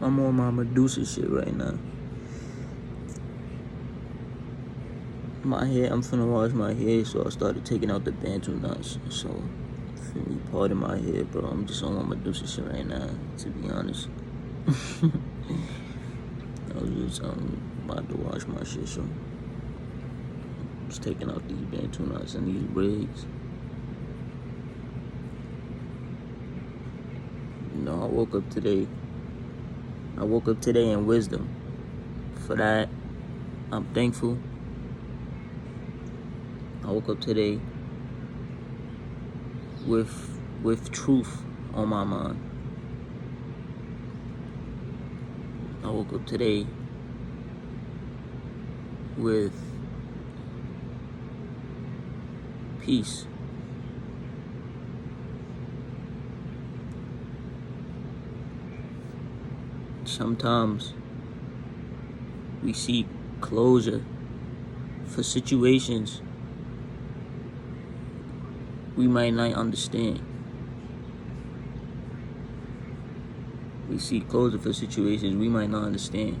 I'm on my Medusa shit right now. My hair, I'm finna wash my hair, so I started taking out the bantu knots. So, feel me, part of my hair, bro. I'm just on my Medusa shit right now, to be honest. I was just about to wash my shit, so I was taking out these bantu knots and these braids. You know, I woke up today in wisdom. For that, I'm thankful. I woke up today with truth on my mind. I woke up today with peace. Sometimes we seek closure for situations we might not understand. We seek closure for situations we might not understand.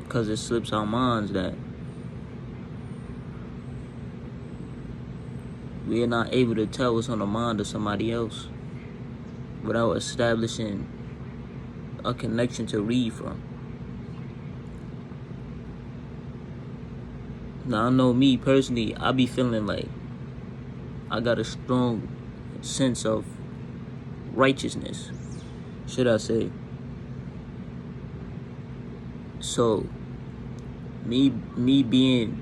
Because it slips our minds that we are not able to tell what's on the mind of somebody else without establishing a connection to read from. Now, I know me personally, I be feeling like I got a strong sense of righteousness, should I say. So, me being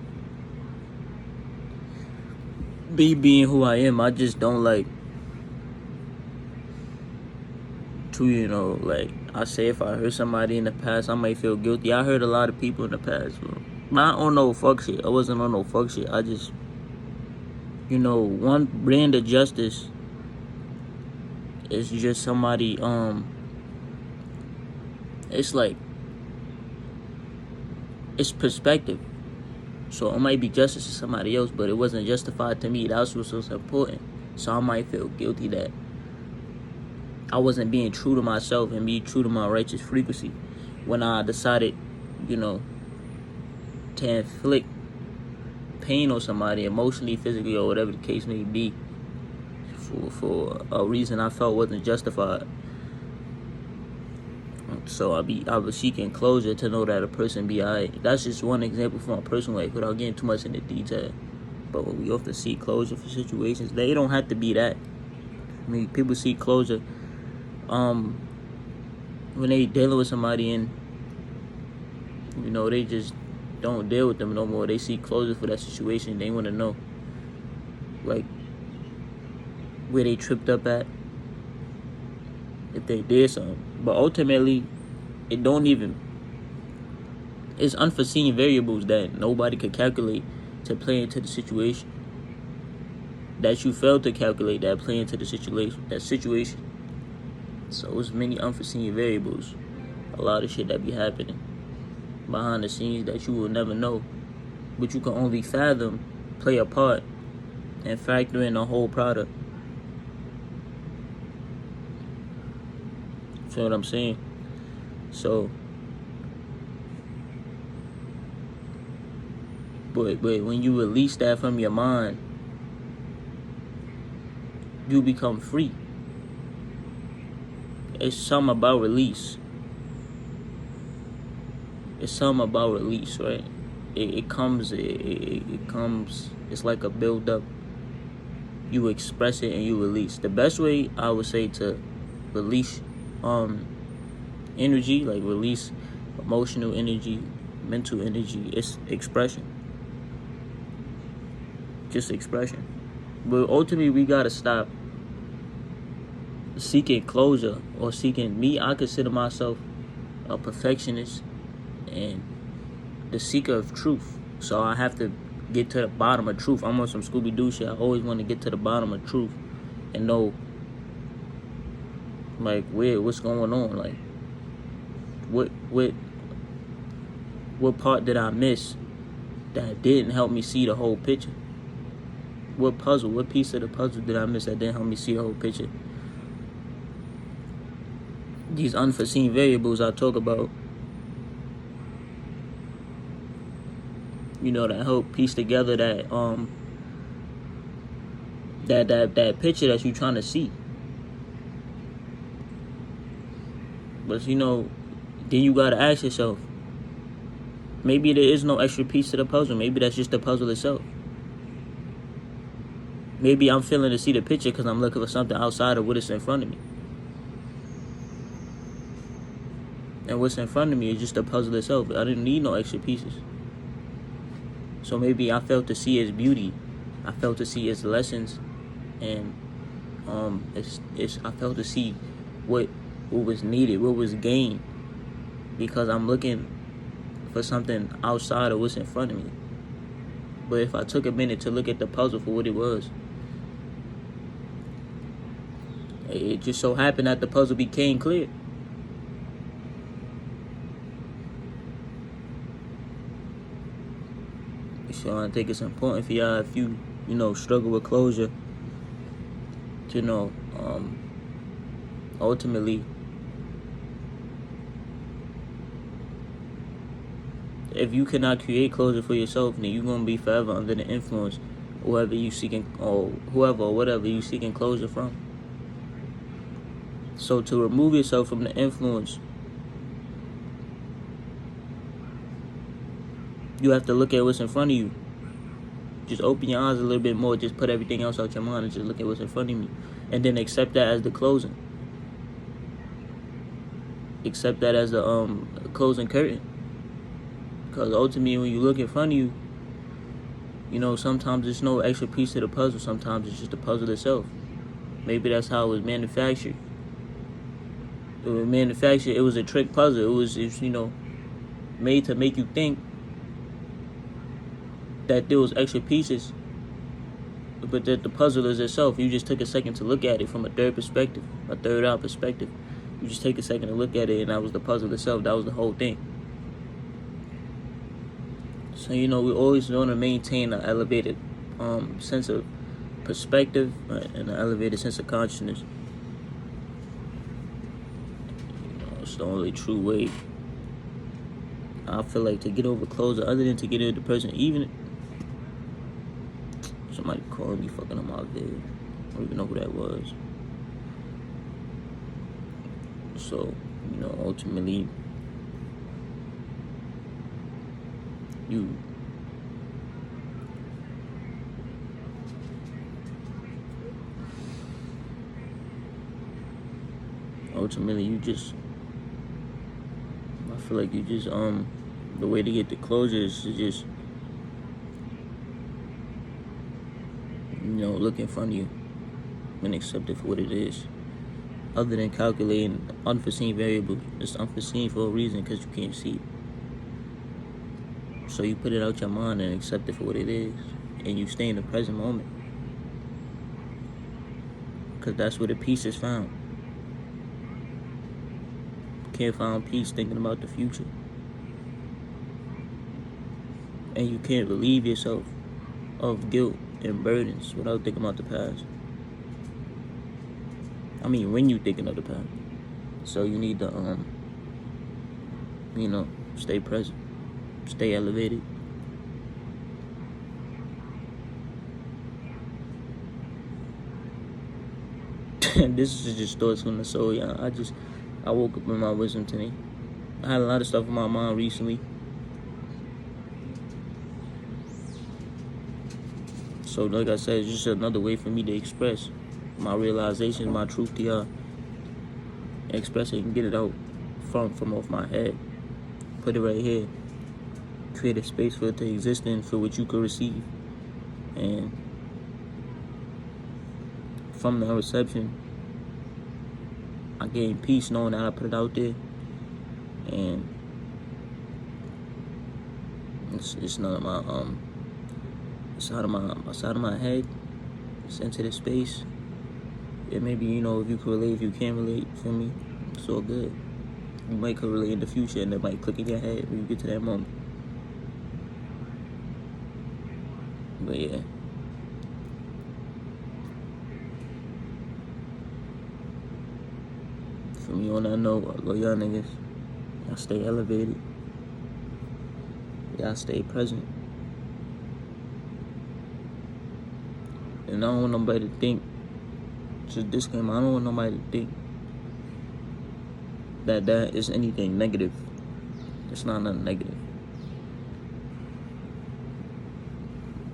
who I am, I just don't like to, like I say, if I hurt somebody in the past, I might feel guilty. I hurt a lot of people in the past, bro. Not on no fuck shit. I wasn't on no fuck shit. I just, one brand of justice is just somebody, it's like, it's perspective. So it might be justice to somebody else, but it wasn't justified to me. That's what's so important. So I might feel guilty that I wasn't being true to myself and be true to my righteous frequency when I decided, to inflict pain on somebody emotionally, physically, or whatever the case may be for a reason I felt wasn't justified. So I was seeking closure to know that a person be alright. That's just one example from my personal life without getting too much into detail. But when we often seek closure for situations, they don't have to be that. I mean, people seek closure when they dealing with somebody and they just don't deal with them no more. They seek closure for that situation. They want to know, like, where they tripped up at, if they did something. But ultimately, it's unforeseen variables that nobody could calculate to play into the situation. That you failed to calculate that play into the situation. So it's many unforeseen variables. A lot of shit that be happening behind the scenes that you will never know. But you can only fathom, play a part, and factor in the whole product. Feel what I'm saying? So, but when you release that from your mind, you become free. It's something about release. Right? It comes, it's like a build up. You express it and you release. The best way I would say to release energy, like release emotional energy, mental energy, it's expression. Just expression. But ultimately, we gotta stop seeking closure or seeking me. I consider myself a perfectionist and the seeker of truth. So I have to get to the bottom of truth. I'm on some Scooby-Doo shit. I always want to get to the bottom of truth and know, like, what's going on, like, what part did I miss that didn't help me see the whole picture? what piece of the puzzle did I miss that didn't help me see the whole picture? These unforeseen variables I talk about, that help piece together that that picture that you're trying to see. But then you gotta ask yourself, maybe there is no extra piece to the puzzle. Maybe that's just the puzzle itself. Maybe I'm failing to see the picture because I'm looking for something outside of what is in front of me. And what's in front of me is just the puzzle itself. I didn't need no extra pieces. So maybe I failed to see its beauty. I failed to see its lessons. And I failed to see what was needed, what was gained. Because I'm looking for something outside of what's in front of me. But if I took a minute to look at the puzzle for what it was, it just so happened that the puzzle became clear. So I think it's important for y'all, if you struggle with closure, to ultimately, if you cannot create closure for yourself, then you're gonna be forever under the influence of whoever you seeking or whatever you seeking closure from. So to remove yourself from the influence, you have to look at what's in front of you. Just open your eyes a little bit more. Just put everything else out your mind and just look at what's in front of you. And then accept that as the closing. Accept that as the closing curtain. Because ultimately, when you look in front of you, sometimes there's no extra piece to the puzzle. Sometimes it's just the puzzle itself. Maybe that's how it was manufactured. It was a trick puzzle. It was made to make you think that there was extra pieces, but that the puzzle is itself. You just took a second to look at it from a third eye perspective. You just take a second to look at it, and that was the puzzle itself. That was the whole thing. So we always want to maintain an elevated sense of perspective and an elevated sense of consciousness. It's the only true way, I feel like, to get over closure, other than to get rid of the person. Even somebody calling me fucking on my vid. I don't even know who that was. So, ultimately, you I feel like the way to get the closure is to just look in front of you and accept it for what it is. Other than calculating unforeseen variables, it's unforeseen for a reason, because you can't see it. So you put it out your mind and accept it for what it is, and you stay in the present moment, because that's where the peace is found. You can't find peace thinking about the future, and you can't relieve yourself of guilt and burdens without thinking about the past. I mean, when you thinking of the past. So you need to stay present, stay elevated. This is just thoughts from the soul, y'all. I woke up with my wisdom today. I had a lot of stuff in my mind recently. So like I said, it's just another way for me to express my realizations, my truth to y'all. Express it and get it out from off my head. Put it right here. Create a space for it to exist in, for what you could receive. And from the reception, I gained peace knowing that I put it out there. And it's none of my it's out of my head. It's into the space. It maybe, if you can relate, if you can't relate, feel me? It's all good. You might could relate in the future, and it might click in your head when you get to that moment. But yeah, From me on that note, I love y'all niggas. Y'all stay elevated. Y'all stay present. And I don't want nobody to think, just disclaimer, I don't want nobody to think that is anything negative. It's not nothing negative.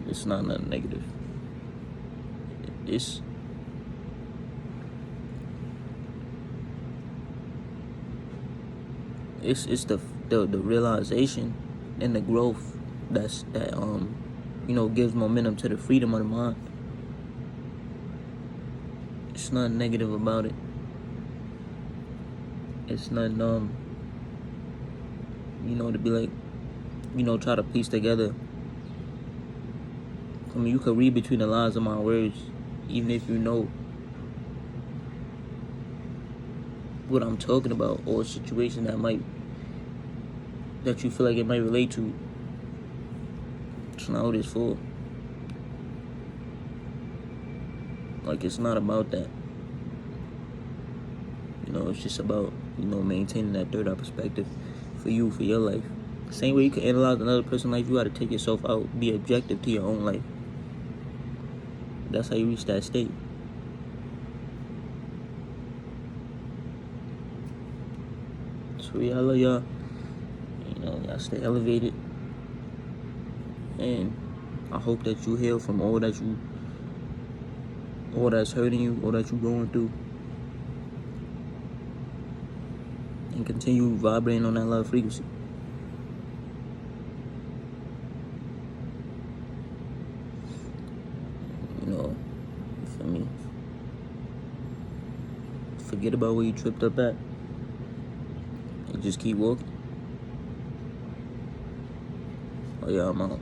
It's not nothing negative. It's the realization and the growth that gives momentum to the freedom of the mind. It's nothing negative about it. It's nothing to be like, try to piece together. I mean, you could read between the lines of my words, even if you know what I'm talking about, or a situation that you feel like it might relate to. It's not what it's for. Like, it's not about that. It's just about, maintaining that third eye perspective for you, for your life. Same way you can analyze another person's life, you gotta take yourself out, be objective to your own life. That's how you reach that state. So yeah, I love y'all. Y'all stay elevated. And I hope that you heal from all that's hurting you, all that you're going through. And continue vibrating on that love frequency. You feel me? Forget about where you tripped up at. And just keep walking. Oh yeah, I'm out.